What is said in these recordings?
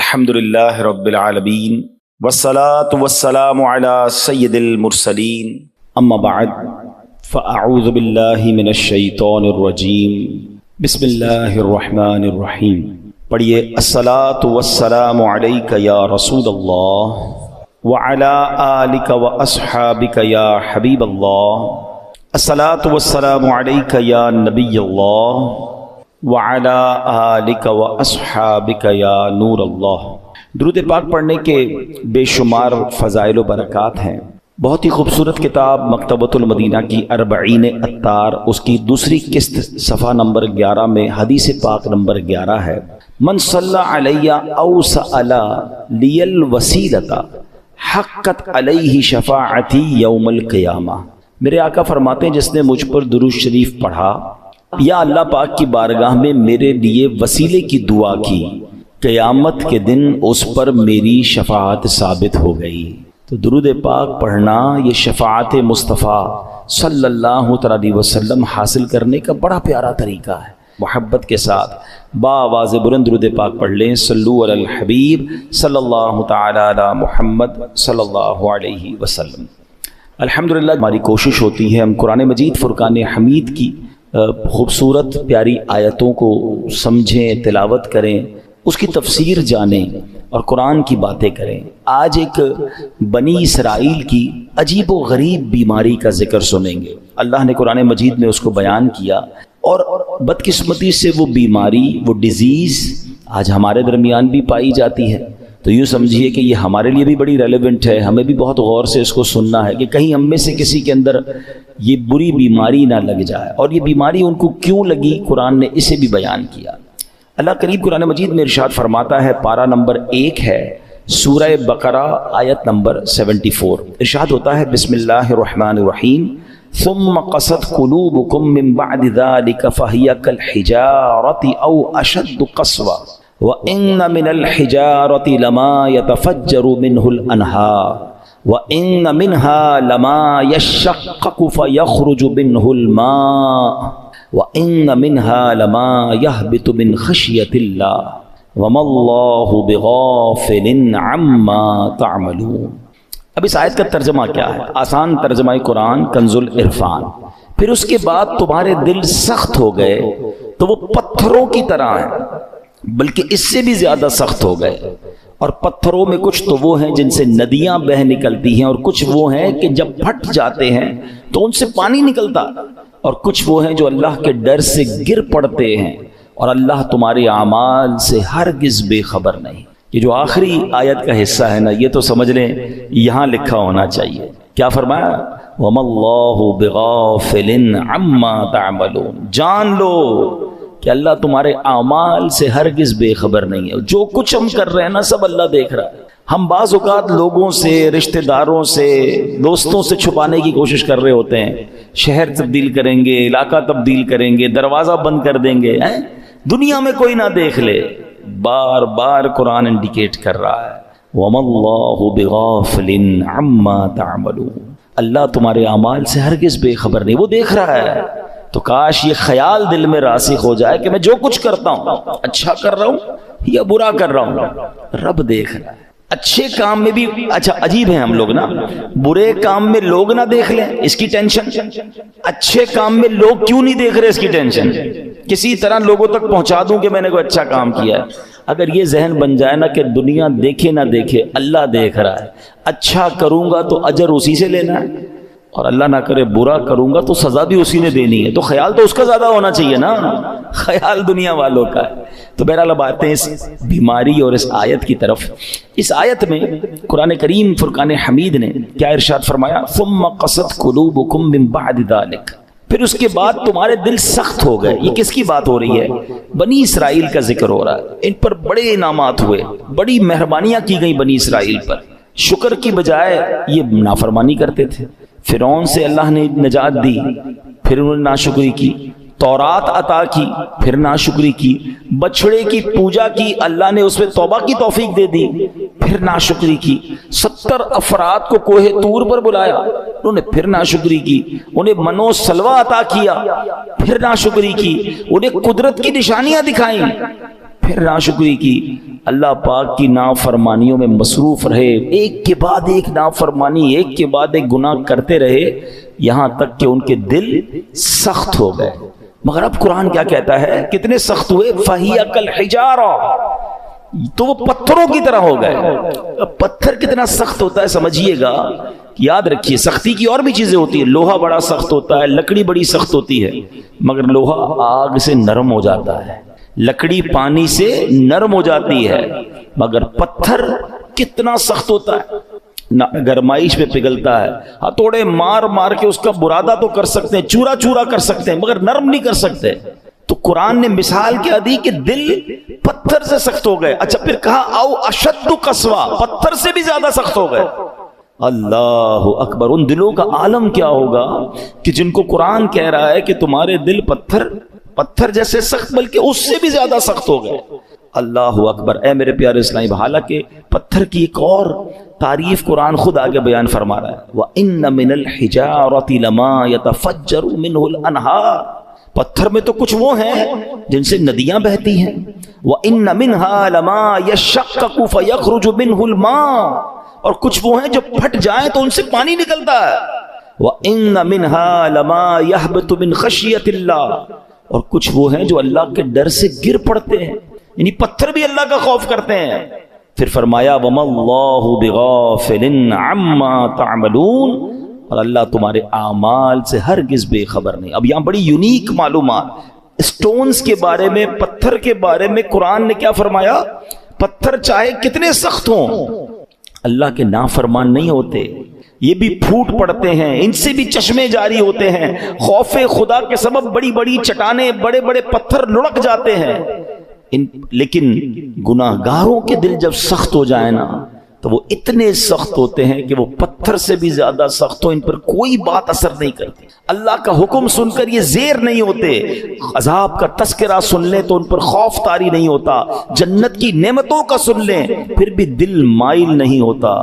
الحمدللہ رب العالمین والصلاة والسلام علی سید المرسلین اما بعد فاعوذ باللہ من الشیطان الرجیم بسم اللہ الرحمن الرحیم۔ پڑھیے الصلاة والسلام علیک یا رسول اللہ وعلی آلک واصحابک یا حبیب اللہ، الصلاة والسلام علیک یا نبی اللہ وعلی آلک واصحابک یا نور اللہ۔ درود پاک پڑھنے کے بے شمار فضائل و برکات ہیں۔ بہت ہی خوبصورت کتاب مکتبۃ المدینہ کی اربعین عطار، اس کی دوسری قسط صفحہ نمبر 11 میں حدیث پاک نمبر 11 ہے، من صلی علی او سأل لی الوسیلۃ حقت علیہ شفاعتی یوم القیامہ۔ میرے آقا فرماتے ہیں جس نے مجھ پر درود شریف پڑھا یا اللہ پاک کی بارگاہ میں میرے لیے وسیلے کی دعا کی، قیامت کے دن اس پر میری شفاعت ثابت ہو گئی۔ تو درود پاک پڑھنا یہ شفاعت مصطفیٰ صلی اللہ علیہ وسلم حاصل کرنے کا بڑا پیارا طریقہ ہے۔ محبت کے ساتھ بآواز بلند درود پاک پڑھ لیں، صلو علی الحبیب صلی اللہ تعالی علی محمد صلی اللہ علیہ وسلم۔ الحمدللہ ہماری کوشش ہوتی ہے ہم قرآن مجید فرقان حمید کی خوبصورت پیاری آیتوں کو سمجھیں، تلاوت کریں، اس کی تفسیر جانیں اور قرآن کی باتیں کریں۔ آج ایک بنی اسرائیل کی عجیب و غریب بیماری کا ذکر سنیں گے۔ اللہ نے قرآن مجید میں اس کو بیان کیا اور بدقسمتی سے وہ بیماری، وہ ڈیزیز آج ہمارے درمیان بھی پائی جاتی ہے۔ تو یوں سمجھیے کہ یہ ہمارے لیے بھی بڑی ریلیونٹ ہے، ہمیں بھی بہت غور سے اس کو سننا ہے کہ کہیں ہم میں سے کسی کے اندر یہ بری بیماری نہ لگ جائے۔ اور یہ بیماری ان کو کیوں لگی، قرآن نے اسے بھی بیان کیا۔ اللہ قریب قرآن مجید میں ارشاد فرماتا ہے، پارہ نمبر 1 ہے، سورہ بقرہ آیت نمبر 74۔ ارشاد ہوتا ہے بسم اللہ الرحمن الرحیم، ثم قست قلوبکم من بعد ذلك فہی کالحجارۃ او اشد قسوہ وَإِنَّ مِنَ الْحِجَارَةِ لَمَا يَتَفَجَّرُ مِنْهُ الْأَنْهَارُ وَإِنَّ مِنْهَا لَمَا يَشَّقَّقُ فَيَخْرُجُ مِنْهُ الْمَاءُ وَإِنَّ مِنْهَا لَمَا يَهْبِطُ مِنْ خَشْيَةِ اللَّهِ وَمَا اللَّهُ بِغَافِلٍ عَمَّا تَعْمَلُونَ۔ اب اس آیت کا ترجمہ کیا ہے؟ آسان ترجمہ قرآن کنز العرفان۔ پھر اس کے بعد تمہارے دل سخت ہو گئے تو وہ پتھروں کی طرح ہیں، بلکہ اس سے بھی زیادہ سخت ہو گئے۔ اور پتھروں میں کچھ تو وہ ہیں جن سے ندیاں بہہ نکلتی ہیں، اور کچھ وہ ہیں کہ جب پھٹ جاتے ہیں تو ان سے پانی نکلتا، اور کچھ وہ ہیں جو اللہ کے ڈر سے گر پڑتے ہیں، اور اللہ تمہارے اعمال سے ہرگز بے خبر نہیں۔ یہ جو آخری آیت کا حصہ ہے نا، یہ تو سمجھ لیں یہاں لکھا ہونا چاہیے۔ کیا فرمایا؟ وَمَا اللَّهُ بِغَافِلٍ عَمَّا تَعْمَلُونَ۔ جان لو کہ اللہ تمہارے اعمال سے ہرگز بے خبر نہیں ہے۔ جو کچھ ہم کر رہے ہیں نا، سب اللہ دیکھ رہا ہے۔ ہم بعض اوقات لوگوں سے، رشتہ داروں سے، دوستوں سے چھپانے کی کوشش کر رہے ہوتے ہیں، شہر تبدیل کریں گے، علاقہ تبدیل کریں گے، دروازہ بند کر دیں گے، دنیا میں کوئی نہ دیکھ لے۔ بار بار قرآن انڈیکیٹ کر رہا ہے وَمَا اللَّهُ بِغَافِلٍ عَمَّا تَعْمَلُونَ۔ اللہ تمہارے اعمال سے ہرگز بے خبر نہیں، وہ دیکھ رہا ہے۔ تو کاش یہ خیال دل میں راسخ ہو جائے کہ میں جو کچھ کرتا ہوں، اچھا کر رہا ہوں یا برا کر رہا ہوں، رب دیکھ رہا ہے۔ اچھے کام میں بھی اچھا عجیب ہیں ہم لوگ نا، برے کام میں لوگ نہ دیکھ لیں اس کی ٹینشن، اچھے کام میں لوگ کیوں نہیں دیکھ رہے اس کی ٹینشن، کسی طرح لوگوں تک پہنچا دوں کہ میں نے کوئی اچھا کام کیا ہے۔ اگر یہ ذہن بن جائے نا کہ دنیا دیکھے نہ دیکھے، اللہ دیکھ رہا ہے، اچھا کروں گا تو اجر اسی سے لینا ہے، اور اللہ نہ کرے برا کروں گا تو سزا بھی اسی نے دینی ہے، تو خیال تو اس کا زیادہ ہونا چاہیے نا، خیال دنیا والوں کا ہے۔ تو بہرحال اب آتے ہیں اس بیماری اور اس آیت کی طرف۔ اس آیت میں قرآن کریم فرقان حمید نے کیا ارشاد فرمایا؟ ثم قست قلوبکم من بعد ذلک، پھر اس کے بعد تمہارے دل سخت ہو گئے۔ یہ کس کی بات ہو رہی ہے؟ بنی اسرائیل کا ذکر ہو رہا ہے۔ ان پر بڑے انعامات ہوئے، بڑی مہربانیاں کی گئیں بنی اسرائیل پر۔ شکر کی بجائے یہ نافرمانی کرتے تھے۔ فرعون سے اللہ نے نجات دی، پھر انہوں نے ناشکری کی۔ تورات عطا کی، پھر ناشکری کی۔ بچڑے کی پوجا کی، اللہ نے اس میں توبہ کی توفیق دے دی، پھر ناشکری کی۔ 70 افراد کو کوہ طور پر بلایا، انہوں نے پھر ناشکری کی۔ انہیں منو سلوہ عطا کیا، پھر ناشکری کی۔ انہیں قدرت کی نشانیاں دکھائیں، پھر ناشکری کی۔ اللہ پاک کی نافرمانیوں میں مصروف رہے، ایک کے بعد ایک نافرمانی، ایک کے بعد ایک گناہ کرتے رہے، یہاں تک کہ ان کے دل سخت ہو گئے۔ مگر اب قرآن کیا کہتا ہے؟ کتنے سخت ہوئے؟ فَهِيَ كَالْحِجَارَةِ، تو وہ پتھروں کی طرح ہو گئے۔ اب پتھر کتنا سخت ہوتا ہے سمجھیے گا، یاد رکھیے سختی کی اور بھی چیزیں ہوتی ہیں، لوہا بڑا سخت ہوتا ہے، لکڑی بڑی سخت ہوتی ہے، مگر لوہا آگ سے نرم ہو جاتا ہے، لکڑی پانی سے نرم ہو جاتی ہے، مگر پتھر کتنا سخت ہوتا ہے، گرمائش میں پگھلتا ہے، ہتھوڑے مار مار کے اس کا برادہ تو کر سکتے ہیں، چورا چورا کر سکتے ہیں، مگر نرم نہیں کر سکتے۔ تو قرآن نے مثال کیا دی کہ دل پتھر سے سخت ہو گئے۔ اچھا پھر کہا او اشد قسوہ، پتھر سے بھی زیادہ سخت ہو گئے۔ اللہ اکبر، ان دلوں کا عالم کیا ہوگا کہ جن کو قرآن کہہ رہا ہے کہ تمہارے دل پتھر جیسے سخت بلکہ اس سے بھی زیادہ سخت ہو گئے۔ اللہ اکبر۔ اے میرے پیارے اسلامی، حالانکہ پتھر کی ایک اور تعریف قرآن خود آگے بیان فرما رہا ہے، وَإِنَّ مِنَ الْحِجَارَةِ لَمَا يَتَفَجَّرُ مِنْهُ الْأَنْهَارُ، پتھر میں تو کچھ وہ ہیں جن سے ندیاں بہتی ہیں، وَإِنَّ مِنْهَا لَمَا يَشَّقَّقُ فَيَخْرُجُ مِنْهُ الْمَاءُ، اور کچھ وہ ہیں جو پھٹ جائیں تو ان سے پانی نکلتا ہے، وَإِنَّ مِنْهَا لَمَا يَهْبِطُ مِنْ خَشْيَةِ اللَّهِ، اور کچھ وہ ہیں جو اللہ کے ڈر سے گر پڑتے ہیں، یعنی پتھر بھی اللہ کا خوف کرتے ہیں۔ پھر فرمایا وَمَا اللَّهُ بِغَافِلٍ عَمَّا تَعْمَلُونَ، اور اللہ تمہارے اعمال سے ہرگز بے خبر نہیں۔ اب یہاں بڑی یونیک معلومات اسٹونز کے بارے میں، پتھر کے بارے میں قرآن نے کیا فرمایا؟ پتھر چاہے کتنے سخت ہوں، اللہ کے نافرمان نہیں ہوتے، یہ بھی پھوٹ پڑتے ہیں، ان سے بھی چشمے جاری ہوتے ہیں، خوف خدا کے سبب بڑی بڑی چٹانیں، بڑے بڑے پتھر لڑک جاتے ہیں، لیکن گناہگاروں کے دل جب سخت ہو جائے نا تو وہ اتنے سخت ہوتے ہیں کہ وہ پتھر سے بھی زیادہ سخت ہو، ان پر کوئی بات اثر نہیں کرتی، اللہ کا حکم سن کر یہ زیر نہیں ہوتے، عذاب کا تذکرہ سن لیں تو ان پر خوف طاری نہیں ہوتا، جنت کی نعمتوں کا سن لیں پھر بھی دل مائل نہیں ہوتا۔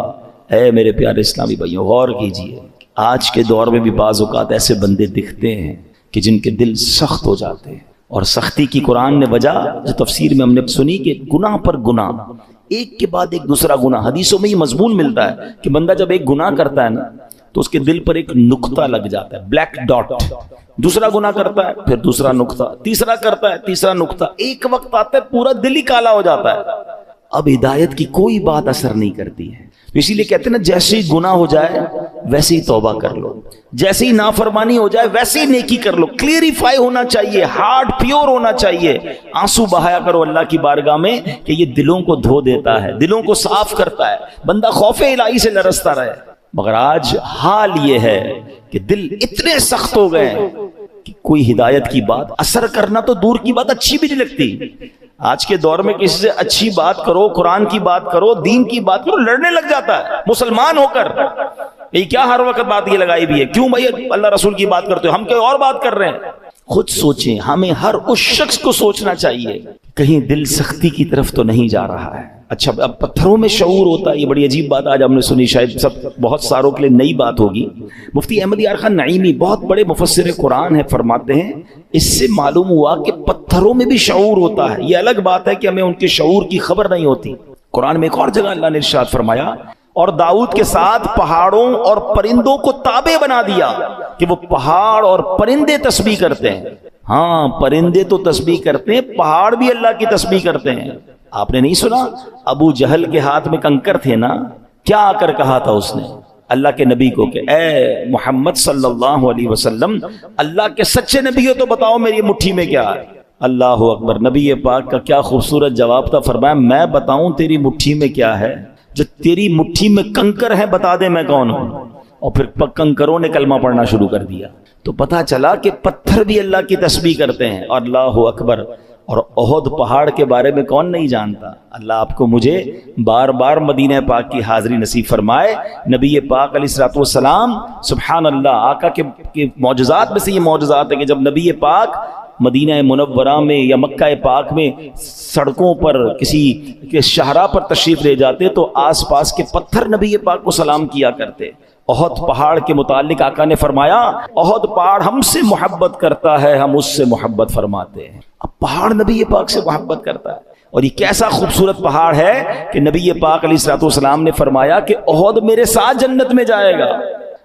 اے میرے پیارے اسلامی بھائیوں، غور کیجئے، آج کے دور میں بھی بعض اوقات ایسے بندے دکھتے ہیں کہ جن کے دل سخت ہو جاتے ہیں، اور سختی کی قرآن نے وجہ جو تفسیر میں ہم نے سنی کہ گناہ پر گناہ، ایک کے بعد ایک دوسرا گناہ۔ حدیثوں میں یہ مضمون ملتا ہے کہ بندہ جب ایک گناہ کرتا ہے نا تو اس کے دل پر ایک نقطہ لگ جاتا ہے، بلیک ڈاٹ، دوسرا گناہ کرتا ہے پھر دوسرا نقطہ، تیسرا کرتا ہے تیسرا نقطہ، ایک وقت آتا ہے پورا دل ہی کالا ہو جاتا ہے، اب ہدایت کی کوئی بات اثر نہیں کرتی ہے۔ اسی لیے کہتے ہیں نا جیسے ہی گناہ ہو جائے ویسے ہی توبہ کر لو، جیسے ہی نافرمانی ہو جائے ویسے ہی نیکی کر لو، کلیریفائی ہونا چاہیے، ہارٹ پیور ہونا چاہیے، آنسو بہایا کرو اللہ کی بارگاہ میں کہ یہ دلوں کو دھو دیتا ہے، دلوں کو صاف کرتا ہے، بندہ خوف الہی سے لرزتا رہے۔ مگر آج حال یہ ہے کہ دل اتنے سخت ہو گئے کہ کوئی ہدایت کی بات اثر کرنا تو دور کی بات اچھی بھی نہیں لگتی۔ آج کے دور میں کسی سے اچھی بات کرو، قرآن کی بات کرو، دین کی بات کرو، لڑنے لگ جاتا ہے مسلمان ہو کر۔ یہ کیا ہر وقت بات یہ لگائی بھی ہے، کیوں بھائی اللہ رسول کی بات کرتے ہو، ہم کوئی اور بات کر رہے ہیں۔ خود سوچیں، ہمیں ہر اس شخص کو سوچنا چاہیے کہیں دل سختی کی طرف تو نہیں جا رہا ہے۔ اچھا اب پتھروں میں شعور ہوتا ہے، یہ بڑی عجیب بات آج ہم نے سنی، شاید بہت ساروں کے لیے نئی بات ہوگی۔ مفتی احمد یار خان نعیمی بہت بڑے مفسر قرآن ہیں، فرماتے ہیں اس سے معلوم ہوا کہ پتھروں میں بھی شعور ہوتا ہے۔ یہ الگ بات ہے کہ ہمیں ان کے شعور کی خبر نہیں ہوتی۔ قرآن میں ایک اور جگہ اللہ نے ارشاد فرمایا اور داؤد کے ساتھ پہاڑوں اور پرندوں کو تابع بنا دیا کہ وہ پہاڑ اور پرندے تسبیح کرتے ہیں۔ ہاں پرندے تو تسبیح کرتے ہیں، پہاڑ بھی اللہ کی تسبیح کرتے ہیں۔ آپ نے نہیں سنا ابو جہل کے ہاتھ میں کنکر تھے نا، کیا آ کر کہا تھا اس نے اللہ کے نبی کو کہ اے محمد صلی اللہ علیہ وسلم، اللہ کے سچے نبی ہو تو بتاؤ میری مٹھی میں کیا ہے۔ اللہ اکبر، نبی پاک کا کیا خوبصورت جواب تھا، فرمایا میں بتاؤں تیری مٹھی میں کیا ہے؟ جو تیری مٹھی میں کنکر ہے بتا دے میں کون ہوں۔ اور پھر کنکروں نے کلمہ پڑھنا شروع کر دیا، تو پتہ چلا کہ پتھر بھی اللہ کی تسبیح کرتے ہیں۔ اور اللہ اکبر، اور احد پہاڑ کے بارے میں کون نہیں جانتا؟ اللہ آپ کو مجھے بار بار مدینہ پاک کی حاضری نصیب فرمائے۔ نبی پاک علیہ الصلوۃ والسلام، سبحان اللہ، آقا کے معجزات میں سے یہ معجزات ہے کہ جب نبی پاک مدینہ منورہ میں یا مکہ پاک میں سڑکوں پر کسی کے شاہراہ پر تشریف لے جاتے تو آس پاس کے پتھر نبی پاک کو سلام کیا کرتے۔ احد پہاڑ کے متعلق آقا نے فرمایا احد پہاڑ ہم سے محبت کرتا ہے، ہم اس سے محبت فرماتے ہیں۔ اب پہاڑ نبی پاک سے محبت کرتا ہے، اور یہ کیسا خوبصورت پہاڑ ہے کہ نبی پاک علیہ الصلوۃ والسلام نے فرمایا کہ احد میرے ساتھ جنت میں جائے گا۔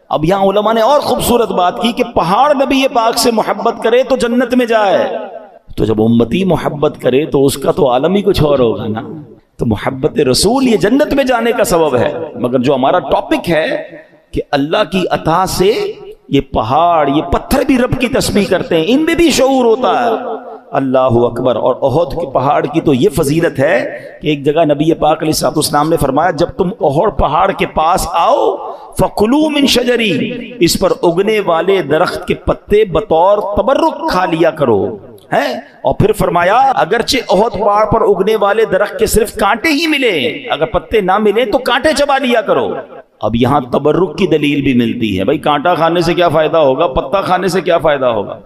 اب یہاں علماء نے اور خوبصورت بات کی کہ پہاڑ نبی پاک سے محبت کرے تو جنت میں جائے، تو جب امتی محبت کرے تو اس کا تو عالم ہی کچھ اور ہوگا نا۔ تو محبت رسول یہ جنت میں جانے کا سبب ہے۔ مگر جو ہمارا ٹاپک ہے کہ اللہ کی عطا سے یہ پہاڑ، یہ پتھر بھی رب کی تسبیح کرتے ہیں، ان میں بھی شعور ہوتا ہے۔ اللہ اکبر۔ اور احد کے پہاڑ کی تو یہ فضیلت ہے کہ ایک جگہ نبی پاک علیہ الصلوۃ والسلام نے فرمایا جب تم احد پہاڑ کے پاس آؤ فَكُلُوا مِن شَجَرِهِ، اس پر اگنے والے درخت کے پتے بطور تبرک کھا لیا کرو ہے۔ اور پھر فرمایا اگرچہ احد پہاڑ پر اگنے والے درخت کے صرف کانٹے ہی ملے، اگر پتے نہ ملے تو کانٹے چبا لیا کرو۔ اب یہاں تبرک کی دلیل بھی ملتی ہے، بھائی کانٹا کھانے سے کیا فائدہ ہوگا، پتا کھانے سے کیا فائدہ ہوگا،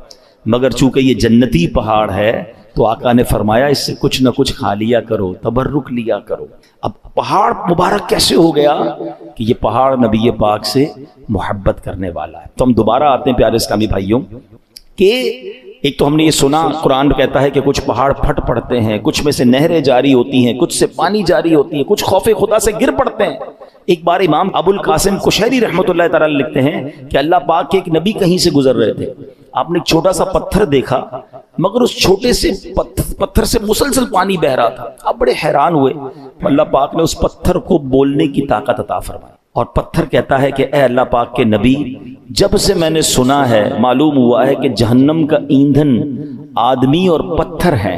مگر چونکہ یہ جنتی پہاڑ ہے تو آقا نے فرمایا اس سے کچھ نہ کچھ کھا لیا کرو، تبرک لیا کرو۔ اب پہاڑ مبارک کیسے ہو گیا کہ یہ پہاڑ نبی پاک سے محبت کرنے والا ہے۔ تو ہم دوبارہ آتے ہیں پیارے اسلامی بھائیوں کہ ایک تو ہم نے یہ سنا قرآن کہتا ہے کہ کچھ پہاڑ پھٹ پڑتے ہیں، کچھ میں سے نہریں جاری ہوتی ہیں، کچھ سے پانی جاری ہوتی ہے، کچھ خوف خدا سے گر پڑتے ہیں۔ ایک بار امام ابو القاسم کشیری رحمۃ اللہ تعالی لکھتے ہیں کہ اللہ پاک کے ایک نبی کہیں سے گزر رہے تھے، آپ نے ایک چھوٹا سا پتھر دیکھا، مگر اس چھوٹے سے پتھر سے مسلسل پانی بہ رہا تھا۔ آپ بڑے حیران ہوئے، اللہ پاک نے اس پتھر کو بولنے کی طاقت عطا فرمائی، اور پتھر کہتا ہے کہ اے اللہ پاک کے نبی، جب سے میں نے سنا ہے معلوم ہوا ہے کہ جہنم کا ایندھن آدمی اور پتھر ہے۔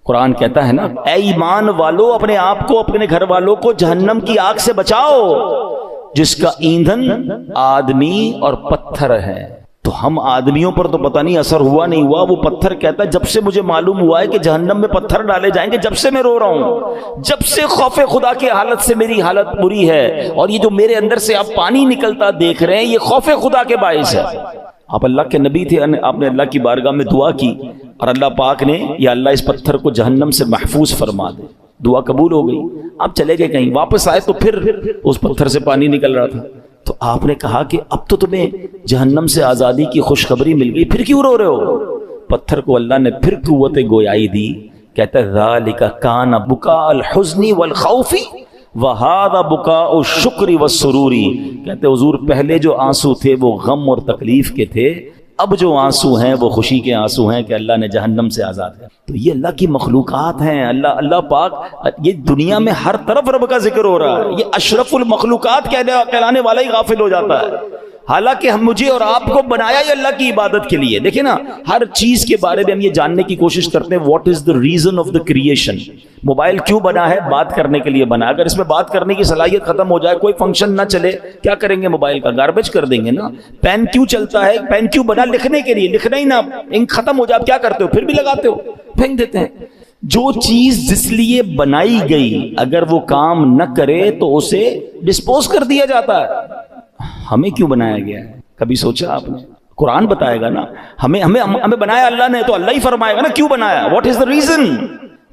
قرآن کہتا ہے نا اے ایمان والو اپنے آپ کو اپنے گھر والوں کو جہنم کی آگ سے بچاؤ جس کا ایندھن آدمی اور پتھر ہے۔ تو ہم آدمیوں پر تو پتہ نہیں اثر ہوا نہیں ہوا، وہ پتھر کہتا ہے جب سے مجھے معلوم ہوا ہے کہ جہنم میں پتھر ڈالے جائیں گے، جب سے میں رو رہا ہوں، جب سے خوف خدا کی حالت سے میری حالت بری ہے، اور یہ جو میرے اندر سے آپ پانی نکلتا دیکھ رہے ہیں یہ خوف خدا کے باعث ہے۔ آپ اللہ کے نبی تھے، آپ نے اللہ کی بارگاہ میں دعا کی اور اللہ پاک نے یا اللہ اس پتھر کو جہنم سے محفوظ فرما دے، دعا قبول ہو گئی۔ آپ چلے گئے کہیں، واپس آئے تو پھر اس پتھر سے پانی نکل رہا تھا، تو آپ نے کہا کہ اب تو تمہیں جہنم سے آزادی کی خوشخبری مل گئی، پھر کیوں رو رہے ہو؟ پتھر کو اللہ نے پھر قوت گویائی دی، کہتا ہے ذالک کان بکاء الحزن والخوف وہذا بکاء الشکر والسرور، کہتے حضور پہلے جو آنسو تھے وہ غم اور تکلیف کے تھے، اب جو آنسو ہیں وہ خوشی کے آنسو ہیں کہ اللہ نے جہنم سے آزاد کیا۔ تو یہ اللہ کی مخلوقات ہیں، اللہ پاک، یہ دنیا میں ہر طرف رب کا ذکر ہو رہا ہے، یہ اشرف المخلوقات کہلانے والا ہی غافل ہو جاتا ہے، حالانکہ ہم مجھے اور آپ کو بنایا ہی اللہ کی عبادت کے لیے۔ دیکھیں نا ہر چیز کے بارے میں ہم یہ جاننے کی کوشش کرتے ہیں what is the reason of the creation. Mobile کیوں بنا ہے؟ بات کرنے کے لیے بنا، اگر اس میں بات کرنے کی صلاحیت ختم ہو جائے، کوئی فنکشن نہ چلے، کیا کریں گے؟ موبائل کا گاربیج کر دیں گے نا۔ پین کیوں چلتا ہے؟ پین کیوں بنا؟ لکھنے کے لیے، لکھنا ہی نہ انک ختم ہو جائے، آپ کیا کرتے ہو؟ پھر بھی لگاتے ہو، پھینک دیتے ہیں۔ جو چیز جس لیے بنائی گئی اگر وہ کام نہ کرے تو اسے ڈسپوز کر دیا جاتا ہے۔ ہمیں کیوں بنایا گیا ہے؟ کبھی سوچا آپ نے؟ قرآن بتائے گا نا، ہمیں بنایا اللہ نے، تو اللہ ہی فرمائے گا نا کیوں بنایا، واٹ از دا ریزن۔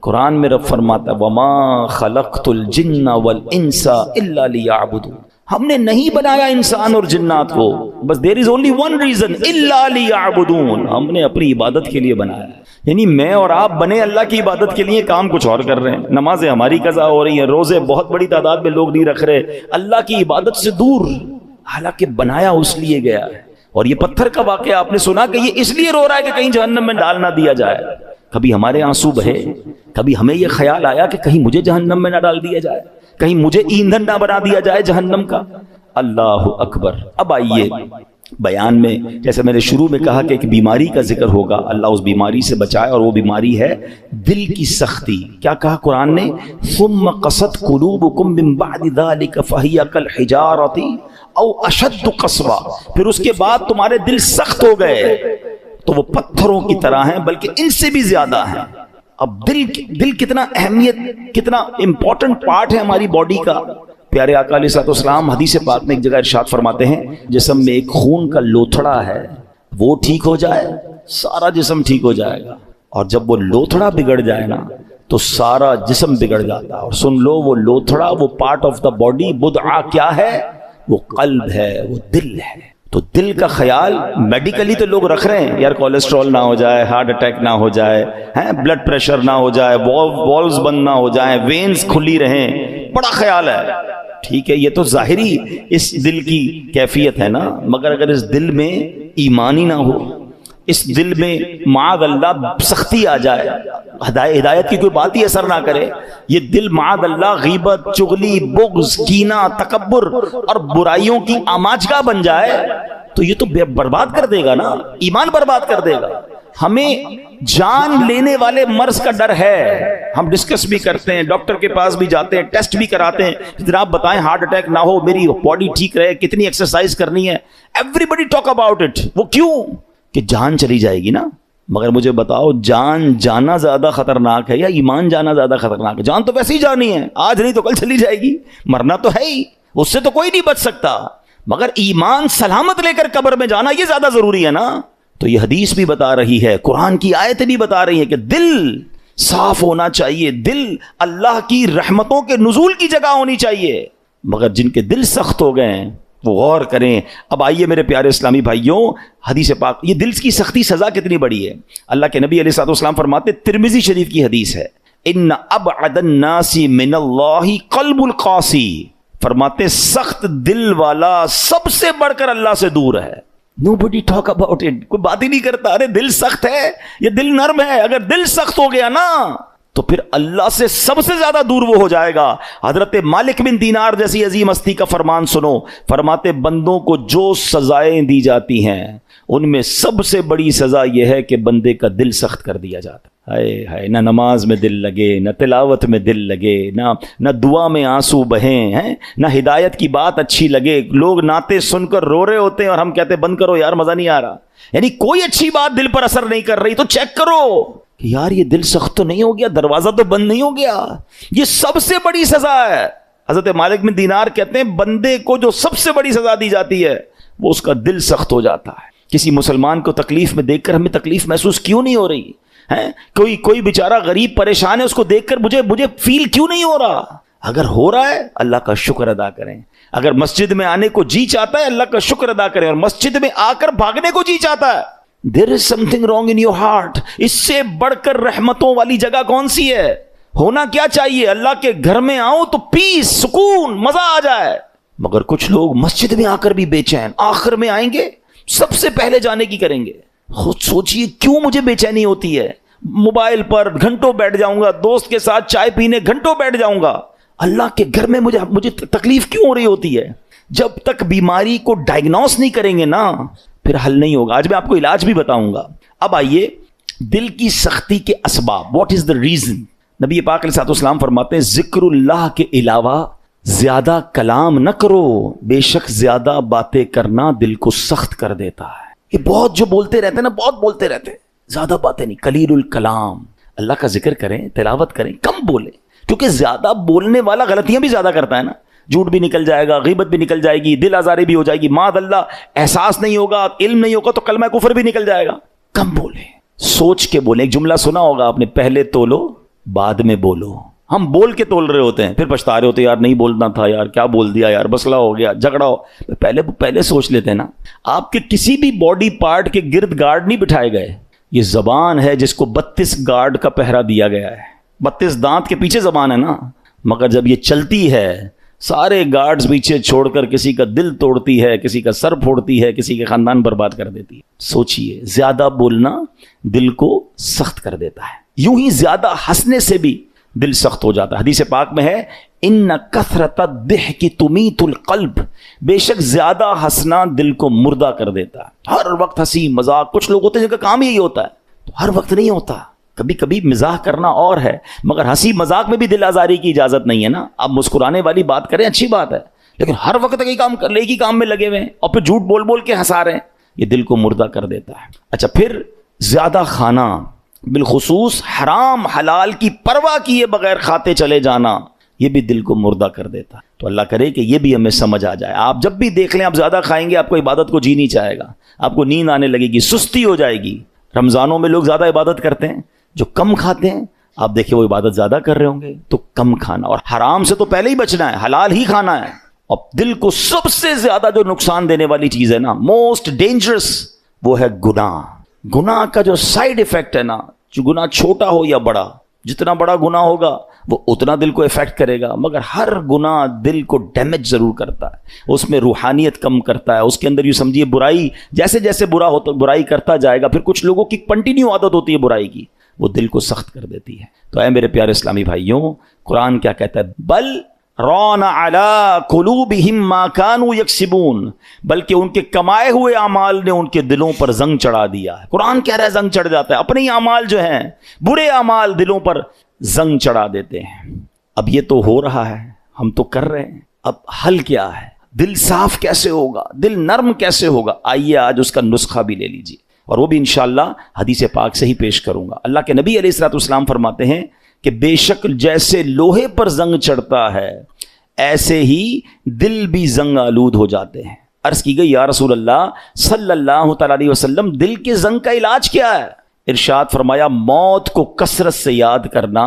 قرآن میں رب فرماتا ہے وما خلقت الجن والانس الا لیعبدون، ہم نے نہیں بنایا انسان اور جنات کو، بس دیر از اونلی ون ریزن الا لیعبدون، ہم نے اپنی عبادت کے لیے بنایا ہے۔ یعنی میں اور آپ بنے اللہ کی عبادت کے لیے، کام کچھ اور کر رہے ہیں۔ نمازیں ہماری قضا ہو رہی ہیں، روزے بہت بڑی تعداد میں لوگ نہیں رکھ رہے، اللہ کی عبادت سے دور، حالانکہ بنایا اس لیے گیا ہے۔ اور یہ پتھر کا واقعہ آپ نے سنا کہ یہ اس لیے رو رہا ہے کہ کہیں جہنم میں ڈال نہ دیا جائے۔ کبھی ہمارے آنسو بہے، کبھی ہمیں یہ خیال آیا کہ کہیں مجھے جہنم میں نہ ڈال دیا جائے، کہیں مجھے ایندھن نہ بنا دیا جائے جہنم کا۔ اللہ اکبر۔ اب آئیے بیان میں، جیسے میں نے شروع میں کہا کہ ایک بیماری کا ذکر ہوگا، اللہ اس بیماری سے بچائے، اور وہ بیماری ہے دل کی سختی۔ کیا کہا قرآن نے؟ ثم قست قلوبکم من بعد ذلک فہی کالحجارۃ او اشد قسوہ، پھر اس کے بعد تمہارے دل سخت ہو گئے تو وہ پتھروں کی طرح ہیں، بلکہ ان سے بھی زیادہ ہیں۔ اب دل کتنا اہمیت، کتنا امپورٹنٹ پارٹ ہے ہماری باڈی کا۔ پیارے آقا علیہ الصلوۃ والسلام حدیث پاک میں ایک جگہ ارشاد فرماتے ہیں جسم میں ایک خون کا لوتھڑا ہے، وہ ٹھیک ہو جائے سارا جسم ٹھیک ہو جائے گا، اور جب وہ لوتھڑا بگڑ جائے نا تو سارا جسم بگڑ جاتا ہے۔ اور سن لو، وہ لوتھڑا، وہ پارٹ آف دا باڈی بدعہ کیا ہے؟ وہ قلب ہے، وہ دل ہے۔ تو دل کا خیال میڈیکلی تو لوگ رکھ رہے ہیں، یار کولیسٹرول نہ ہو جائے، ہارٹ اٹیک نہ ہو جائے، بلڈ پریشر نہ ہو جائے، والوز بند نہ ہو جائیں، وینز کھلی رہیں، بڑا خیال ہے. ٹھیک ہے، یہ تو ظاہری اس دل کی کیفیت ہے نا، مگر اگر اس دل میں ایمان ہی نہ ہو، اس دل میں معاذ اللہ سختی آ جائے، ہدایت کی کوئی بات ہی اثر نہ کرے، یہ دل معاذ اللہ غیبت، چغلی، بغض، کینہ، تکبر اور برائیوں کی آماجگاہ بن جائے تو یہ تو برباد کر دے گا نا، ایمان برباد کر دے گا. ہمیں جان لینے والے مرض کا ڈر ہے، ہم ڈسکس بھی کرتے ہیں، ڈاکٹر کے پاس بھی جاتے ہیں، ٹیسٹ بھی کراتے ہیں، جناب بتائیں ہارٹ اٹیک نہ ہو، میری باڈی ٹھیک رہے، کتنی ایکسرسائز کرنی ہے، everybody talk about it. وہ کیوں؟ کہ جان چلی جائے گی نا. مگر مجھے بتاؤ، جان جانا زیادہ خطرناک ہے یا ایمان جانا زیادہ خطرناک ہے؟ جان تو ویسے ہی جانی ہے، آج نہیں تو کل چلی جائے گی، مرنا تو ہے ہی، اس سے تو کوئی نہیں بچ سکتا، مگر ایمان سلامت لے کر قبر میں جانا یہ زیادہ ضروری ہے نا. تو یہ حدیث بھی بتا رہی ہے، قرآن کی آیتیں بھی بتا رہی ہیں کہ دل صاف ہونا چاہیے، دل اللہ کی رحمتوں کے نزول کی جگہ ہونی چاہیے. مگر جن کے دل سخت ہو گئے ہیں وہ غور کریں. اب آئیے میرے پیارے اسلامی بھائیوں، حدیث پاک، یہ دل کی سختی سزا کتنی بڑی ہے. اللہ کے نبی علیہ الصلوۃ والسلام فرماتے، ترمذی شریف کی حدیث ہے، ان ابعد الناس من اللہ قلب القاسی، فرماتے سخت دل والا سب سے بڑھ کر اللہ سے دور ہے. Nobody talk about it، کوئی بات ہی نہیں کرتا. ارے دل سخت ہے، یہ دل نرم ہے، اگر دل سخت ہو گیا نا تو پھر اللہ سے سب سے زیادہ دور وہ ہو جائے گا. حضرت مالک بن دینار جیسی عظیم ہستی کا فرمان سنو، فرماتے بندوں کو جو سزائیں دی جاتی ہیں ان میں سب سے بڑی سزا یہ ہے کہ بندے کا دل سخت کر دیا جاتا ہے. ہائے ہائے، نہ نماز میں دل لگے، نہ تلاوت میں دل لگے، نہ دعا میں آنسو بہیں، نہ ہدایت کی بات اچھی لگے. لوگ نعتیں سن کر رو رہے ہوتے ہیں اور ہم کہتے ہیں بند کرو یار، مزہ نہیں آ رہا. یعنی کوئی اچھی بات دل پر اثر نہیں کر رہی تو چیک کرو کہ یار یہ دل سخت تو نہیں ہو گیا، دروازہ تو بند نہیں ہو گیا. یہ سب سے بڑی سزا ہے. حضرت مالک بن دینار کہتے ہیں بندے کو جو سب سے بڑی سزا دی جاتی ہے وہ اس کا دل سخت ہو جاتا ہے. کسی مسلمان کو تکلیف میں دیکھ کر ہمیں تکلیف محسوس کیوں نہیں ہو رہی ہے؟ کوئی بیچارہ غریب پریشان ہے، اس کو دیکھ کر مجھے فیل کیوں نہیں ہو رہا؟ اگر ہو رہا ہے اللہ کا شکر ادا کریں. اگر مسجد میں آنے کو جی چاہتا ہے اللہ کا شکر ادا کریں، اور مسجد میں آ کر بھاگنے کو جی چاہتا ہے، there is something wrong in your heart. اس سے بڑھ کر رحمتوں والی جگہ کون سی ہے؟ ہونا کیا چاہیے؟ اللہ کے گھر میں آؤ تو پیس، سکون، مزہ آ جائے. مگر کچھ لوگ مسجد میں آ کر بھی بے چین، آخر میں آئیں گے سب سے پہلے جانے کی کریں گے. خود سوچئے کیوں مجھے بے چینی ہوتی ہے؟ موبائل پر گھنٹوں بیٹھ جاؤں گا، دوست کے ساتھ چائے پینے گھنٹوں بیٹھ جاؤں گا، اللہ کے گھر میں مجھے تکلیف کیوں ہو رہی ہوتی ہے؟ جب تک بیماری کو ڈائگنوس نہیں کریں گے نا پھر حل نہیں ہوگا. آج میں آپ کو علاج بھی بتاؤں گا. اب آئیے دل کی سختی کے اسباب، واٹ از دا ریزن. نبی پاک علیہ السلام فرماتے ہیں ذکر اللہ کے علاوہ زیادہ کلام نہ کرو، بے شک زیادہ باتیں کرنا دل کو سخت کر دیتا ہے. یہ بہت جو بولتے رہتے ہیں نا، بہت بولتے رہتے ہیں، زیادہ باتیں نہیں، قلیل الکلام. اللہ کا ذکر کریں، تلاوت کریں، کم بولیں، کیونکہ زیادہ بولنے والا غلطیاں بھی زیادہ کرتا ہے نا. جھوٹ بھی نکل جائے گا، غیبت بھی نکل جائے گی، دل آزاری بھی ہو جائے گی، معاذ اللہ احساس نہیں ہوگا، علم نہیں ہوگا تو کلمہ کفر بھی نکل جائے گا. کم بولیں، سوچ کے بولیں. ایک جملہ سنا ہوگا آپ نے، پہلے تولو بعد میں بولو. ہم بول کے تول رہے ہوتے ہیں، پھر پچھتا رہے ہوتے ہیں، یار نہیں بولنا تھا، یار کیا بول دیا، یار مسئلہ ہو گیا، جھگڑا ہو. پہلے سوچ لیتے ہیں نا. آپ کے کسی بھی باڈی پارٹ کے گرد گارڈ نہیں بٹھائے گئے. یہ زبان ہے جس کو 32 گارڈ کا پہرا دیا گیا ہے. 32 دانت کے پیچھے زبان ہے نا، مگر جب یہ چلتی ہے سارے گارڈز پیچھے چھوڑ کر کسی کا دل توڑتی ہے، کسی کا سر پھوڑتی ہے، کسی کے خاندان برباد کر دیتی ہے. سوچئے، زیادہ بولنا دل کو سخت کر دیتا ہے. یوں ہی زیادہ ہنسنے سے بھی دل سخت ہو جاتا ہے. حدیث پاک میں ہے ان کثرت الضحک تمیت القلب، بے شک زیادہ ہنسنا دل کو مردہ کر دیتا ہے. ہر وقت ہنسی مذاق، کچھ لوگ ہوتے ہیں جن کا کام یہی ہوتا ہے، تو ہر وقت نہیں ہوتا. کبھی کبھی مزاح کرنا اور ہے، مگر ہنسی مذاق میں بھی دل آزاری کی اجازت نہیں ہے نا. آپ مسکرانے والی بات کریں، اچھی بات ہے، لیکن ہر وقت ایک ہی کام میں لگے ہوئے ہیں اور پھر جھوٹ بول بول کے ہنسا رہے ہیں، یہ دل کو مردہ کر دیتا ہے. اچھا، پھر زیادہ کھانا، بالخصوص حرام حلال کی پرواہ کیے بغیر کھاتے چلے جانا، یہ بھی دل کو مردہ کر دیتا ہے. تو اللہ کرے کہ یہ بھی ہمیں سمجھ آ جائے. آپ جب بھی دیکھ لیں آپ زیادہ کھائیں گے، آپ کو عبادت کو جی نہیں چاہے گا، آپ کو نیند آنے لگے گی، سستی ہو جائے گی. رمضانوں میں لوگ زیادہ عبادت کرتے ہیں، جو کم کھاتے ہیں آپ دیکھیں وہ عبادت زیادہ کر رہے ہوں گے. تو کم کھانا، اور حرام سے تو پہلے ہی بچنا ہے، حلال ہی کھانا ہے. اور دل کو سب سے زیادہ جو نقصان دینے والی چیز ہے نا، موسٹ ڈینجرس، وہ ہے گناہ. گناہ کا جو سائیڈ ایفیکٹ ہے نا، جو گناہ چھوٹا ہو یا بڑا، جتنا بڑا گناہ ہوگا وہ اتنا دل کو افیکٹ کرے گا، مگر ہر گناہ دل کو ڈیمیج ضرور کرتا ہے، اس میں روحانیت کم کرتا ہے. اس کے اندر یوں سمجھیے برائی، جیسے جیسے برائی کرتا جائے گا، پھر کچھ لوگوں کی کنٹینیو عادت ہوتی ہے برائی کی، وہ دل کو سخت کر دیتی ہے. تو اے میرے پیارے اسلامی بھائیوں، قرآن کیا کہتا ہے؟ بل ران علی قلوبہم ما کانوا یکسبون، بلکہ ان کے کمائے ہوئے اعمال نے ان کے دلوں پر زنگ چڑھا دیا ہے. قرآن کہہ رہا ہے زنگ چڑھ جاتا ہے، اپنے ہی اعمال جو ہیں، برے اعمال دلوں پر زنگ چڑھا دیتے ہیں. اب یہ تو ہو رہا ہے، ہم تو کر رہے ہیں، اب حل کیا ہے؟ دل صاف کیسے ہوگا؟ دل نرم کیسے ہوگا؟ آئیے آج اس کا نسخہ بھی لے لیجیے، اور وہ بھی انشاءاللہ حدیث پاک سے ہی پیش کروں گا. اللہ کے نبی علیہ الصلوۃ والسلام فرماتے ہیں کہ بے شک جیسے لوہے پر زنگ چڑھتا ہے، ایسے ہی دل بھی زنگ آلود ہو جاتے ہیں. عرض کی گئی یا رسول اللہ صلی اللہ تعالی علیہ وسلم، دل کے زنگ کا علاج کیا ہے؟ ارشاد فرمایا موت کو کثرت سے یاد کرنا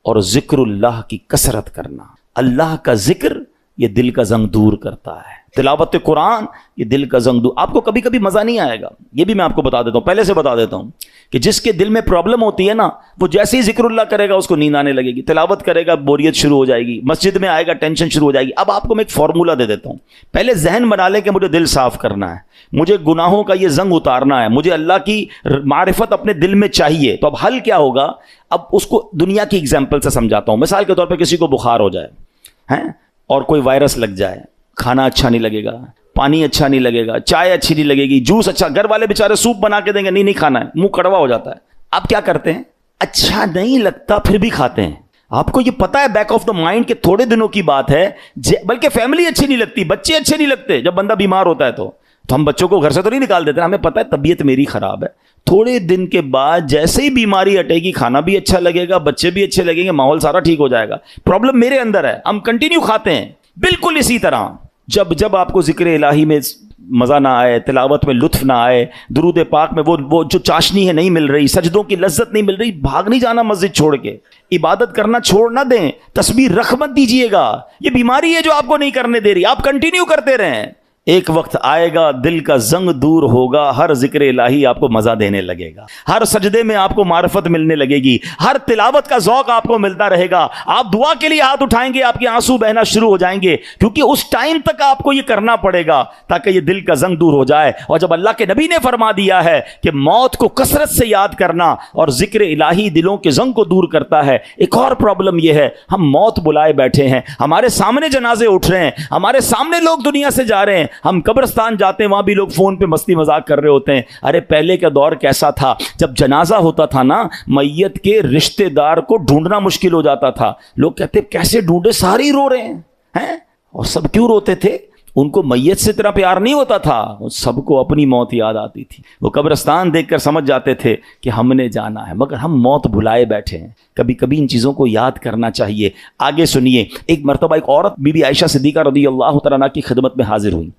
اور ذکر اللہ کی کثرت کرنا. اللہ کا ذکر یہ دل کا زنگ دور کرتا ہے. تلاوت قرآن یہ دل کا زنگ دور. آپ کو کبھی کبھی مزہ نہیں آئے گا، یہ بھی میں آپ کو بتا دیتا ہوں، پہلے سے بتا دیتا ہوں کہ جس کے دل میں پرابلم ہوتی ہے نا، وہ جیسے ہی ذکر اللہ کرے گا اس کو نیند آنے لگے گی، تلاوت کرے گا بوریت شروع ہو جائے گی، مسجد میں آئے گا ٹینشن شروع ہو جائے گی. اب آپ کو میں ایک فارمولہ دے دیتا ہوں. پہلے ذہن بنا لیں کہ مجھے دل صاف کرنا ہے، مجھے گناہوں کا یہ زنگ اتارنا ہے، مجھے اللہ کی معرفت اپنے دل میں چاہیے. تو اب حل کیا ہوگا؟ اب اس کو دنیا کی اگزامپل سے سمجھاتا ہوں. مثال کے طور پہ کسی کو بخار ہو جائے ہیں اور کوئی وائرس لگ جائے، کھانا اچھا نہیں لگے گا، پانی اچھا نہیں لگے گا، چائے اچھی نہیں لگے گی، جوس اچھا، گھر والے بیچارے سوپ بنا کے دیں گے، نہیں کھانا ہے، منہ کڑوا ہو جاتا ہے. آپ کیا کرتے ہیں؟ اچھا نہیں لگتا پھر بھی کھاتے ہیں. آپ کو یہ پتا ہے بیک آف دا مائنڈ کہ تھوڑے دنوں کی بات ہے، بلکہ فیملی اچھی نہیں لگتی، بچے اچھے نہیں لگتے. جب بندہ بیمار ہوتا ہے تو ہم بچوں کو گھر سے تو نہیں نکال دیتے، ہمیں پتا ہے طبیعت میری خراب ہے. تھوڑے دن کے بعد جیسے ہی بیماری ہٹے گی، کھانا بھی اچھا لگے گا، بچے بھی اچھے لگیں گے، ماحول سارا ٹھیک ہو جائے گا. پرابلم میرے اندر ہے، ہم کنٹینیو کھاتے ہیں. بالکل اسی طرح جب آپ کو ذکر الہی میں مزہ نہ آئے، تلاوت میں لطف نہ آئے، درود پاک میں وہ جو چاشنی ہے نہیں مل رہی، سجدوں کی لذت نہیں مل رہی، بھاگ نہیں جانا مسجد چھوڑ کے، عبادت کرنا چھوڑ نہ دیں، تسبیح رکھ مت دیجیے گا. یہ بیماری ہے جو آپ کو نہیں کرنے دے رہی، آپ کنٹینیو کرتے رہیں. ایک وقت آئے گا دل کا زنگ دور ہوگا، ہر ذکر الہی آپ کو مزہ دینے لگے گا، ہر سجدے میں آپ کو معرفت ملنے لگے گی، ہر تلاوت کا ذوق آپ کو ملتا رہے گا. آپ دعا کے لیے ہاتھ اٹھائیں گے، آپ کے آنسو بہنا شروع ہو جائیں گے، کیونکہ اس ٹائم تک آپ کو یہ کرنا پڑے گا تاکہ یہ دل کا زنگ دور ہو جائے. اور جب اللہ کے نبی نے فرما دیا ہے کہ موت کو کثرت سے یاد کرنا اور ذکر الہی دلوں کے زنگ کو دور کرتا ہے. ایک اور پرابلم یہ ہے، ہم موت بلائے بیٹھے ہیں، ہمارے سامنے جنازے اٹھ رہے ہیں، ہمارے سامنے لوگ دنیا سے جا رہے ہیں، ہم قبرستان جاتے ہیں، وہاں بھی لوگ فون پہ مستی مذاق کر رہے ہوتے ہیں. ارے پہلے کا دور کیسا تھا؟ جب جنازہ ہوتا تھا نا، میت کے رشتہ دار کو ڈھونڈنا مشکل ہو جاتا تھا. لوگ کہتے کیسے ڈھونڈے، سارے ہی رو رہے ہیں. اور سب کیوں روتے تھے؟ ان کو میت سے اتنا پیار نہیں ہوتا تھا، سب کو اپنی موت یاد آتی تھی. وہ قبرستان دیکھ کر سمجھ جاتے تھے کہ ہم نے جانا ہے، مگر ہم موت بلائے بیٹھے ہیں. کبھی کبھی ان چیزوں کو یاد کرنا چاہیے. آگے سنیے، ایک مرتبہ ایک عورت بی بی عائشہ صدیقہ رضی اللہ تعالیٰ عنہا کی خدمت میں حاضر ہوئی،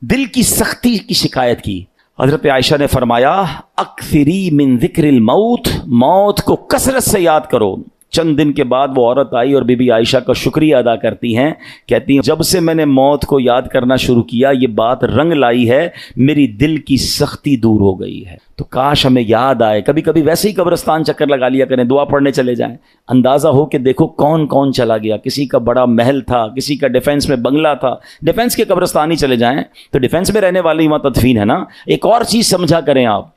دل کی سختی کی شکایت کی. حضرت عائشہ نے فرمایا اکثری من ذکر الموت، موت کو کثرت سے یاد کرو. چند دن کے بعد وہ عورت آئی اور بی بی عائشہ کا شکریہ ادا کرتی ہیں، کہتی ہیں جب سے میں نے موت کو یاد کرنا شروع کیا یہ بات رنگ لائی ہے، میری دل کی سختی دور ہو گئی ہے. تو کاش ہمیں یاد آئے. کبھی کبھی ویسے ہی قبرستان چکر لگا لیا کریں، دعا پڑھنے چلے جائیں، اندازہ ہو کہ دیکھو کون کون چلا گیا. کسی کا بڑا محل تھا، کسی کا ڈیفینس میں بنگلہ تھا. ڈیفینس کے قبرستان ہی چلے جائیں تو ڈیفینس میں رہنے والے وہاں تدفین ہے نا. ایک اور چیز سمجھا کریں آپ،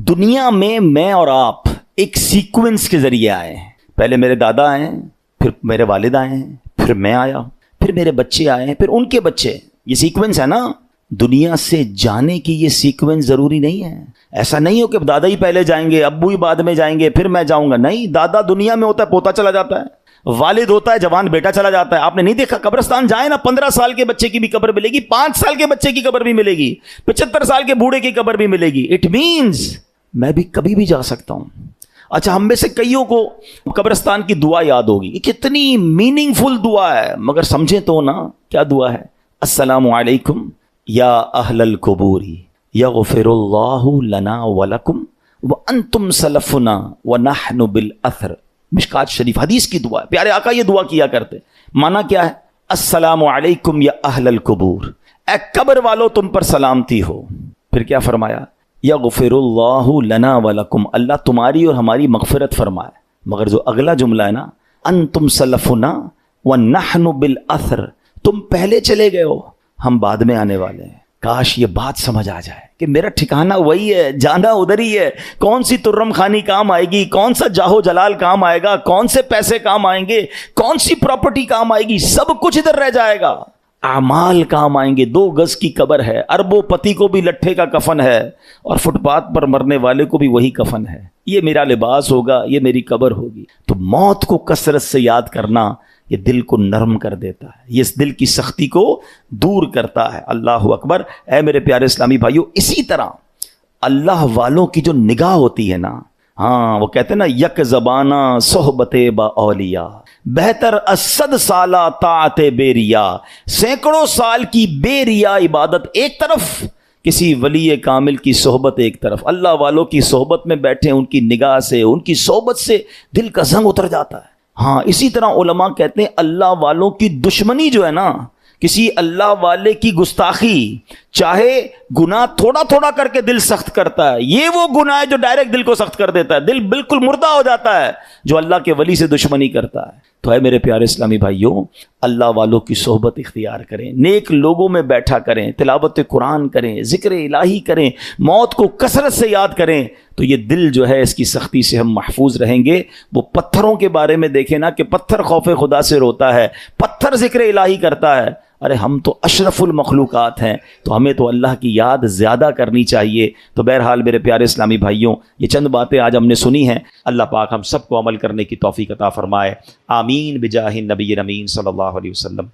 دنیا میں اور آپ ایک سیکوینس کے ذریعے آئے ہیں. پہلے میرے دادا آئے ہیں، پھر میرے والد آئے ہیں، پھر میں آیا، پھر میرے بچے آئے ہیں، پھر ان کے بچے. یہ سیکوینس ہے نا. دنیا سے جانے کی یہ سیکوینس ضروری نہیں ہے. ایسا نہیں ہو کہ دادا ہی پہلے جائیں گے، ابو ہی بعد میں جائیں گے، پھر میں جاؤں گا. نہیں، دادا دنیا میں ہوتا ہے پوتا چلا جاتا ہے، والد ہوتا ہے جوان بیٹا چلا جاتا ہے. آپ نے نہیں دیکھا قبرستان جائیں نا، 15 سال کے بچے کی بھی قبر ملے گی، 5 سال کے بچے کی قبر بھی ملے گی، 75 سال کے بوڑھے کی قبر بھی ملے گی. اٹ مینز میں بھی کبھی بھی جا سکتا ہوں. اچھا، ہم میں سے کئیوں کو قبرستان کی دعا یاد ہوگی. یہ کتنی میننگ فل دعا ہے، مگر سمجھیں تو نا کیا دعا ہے. السلام علیکم یا اہل القبور یغفر اللہ لنا ولکم وانتم سلفنا ونحن بالاثر. مشکات شریف حدیث کی دعا ہے. پیارے آقا یہ دعا کیا کرتے. مانا کیا ہے؟ السلام علیکم یا اہل القبور، اے قبر والو تم پر سلامتی ہو۔ پھر کیا فرمایا؟ یغفر اللہ لنا ولکم، اللہ تمہاری اور ہماری مغفرت فرمائے۔ مگر جو اگلا جملہ ہے نا، انتم سلفنا ونحن بالاثر، تم پہلے چلے گئے ہو، ہم بعد میں آنے والے ہیں۔ کاش یہ بات سمجھ آ جائے کہ میرا ٹھکانہ وہی ہے، جانا ادھر ہی ہے۔ کون سی ترم خانی کام آئے گی، کون سا جاہو جلال کام آئے گا، کون سے پیسے کام آئیں گے، کون سی پراپرٹی کام آئے گی، سب کچھ ادھر رہ جائے گا۔ اعمال کام آئیں گے۔ 2 گز کی قبر ہے، اربوں پتی کو بھی لٹھے کا کفن ہے، اور فٹ پاتھ پر مرنے والے کو بھی وہی کفن ہے۔ یہ میرا لباس ہوگا، یہ میری قبر ہوگی۔ تو موت کو کثرت سے یاد کرنا یہ دل کو نرم کر دیتا ہے، یہ اس دل کی سختی کو دور کرتا ہے۔ اللہ اکبر۔ اے میرے پیارے اسلامی بھائیو، اسی طرح اللہ والوں کی جو نگاہ ہوتی ہے نا، ہاں وہ کہتے ہیں نا، یک زبانہ صحبت با اولیاء بہتر از 100 سالہ طاعت بے ریا، سینکڑوں سال کی بے ریا عبادت ایک طرف، کسی ولی کامل کی صحبت ایک طرف۔ اللہ والوں کی صحبت میں بیٹھے، ان کی نگاہ سے، ان کی صحبت سے دل کا زنگ اتر جاتا ہے۔ ہاں اسی طرح علماء کہتے ہیں اللہ والوں کی دشمنی جو ہے نا، کسی اللہ والے کی گستاخی، چاہے گناہ تھوڑا تھوڑا کر کے دل سخت کرتا ہے، یہ وہ گناہ ہے جو ڈائریکٹ دل کو سخت کر دیتا ہے، دل بالکل مردہ ہو جاتا ہے جو اللہ کے ولی سے دشمنی کرتا ہے۔ تو اے میرے پیارے اسلامی بھائیوں، اللہ والوں کی صحبت اختیار کریں، نیک لوگوں میں بیٹھا کریں، تلاوت قرآن کریں، ذکر الہی کریں، موت کو کثرت سے یاد کریں، تو یہ دل جو ہے اس کی سختی سے ہم محفوظ رہیں گے۔ وہ پتھروں کے بارے میں دیکھیں نا کہ پتھر خوف خدا سے روتا ہے، پتھر ذکر الہی کرتا ہے۔ ارے ہم تو اشرف المخلوقات ہیں، تو ہمیں تو اللہ کی یاد زیادہ کرنی چاہیے۔ تو بہرحال میرے پیارے اسلامی بھائیوں، یہ چند باتیں آج ہم نے سنی ہیں، اللہ پاک ہم سب کو عمل کرنے کی توفیق عطا فرمائے۔ آمین بجاہ النبی امین صلی اللہ علیہ وسلم۔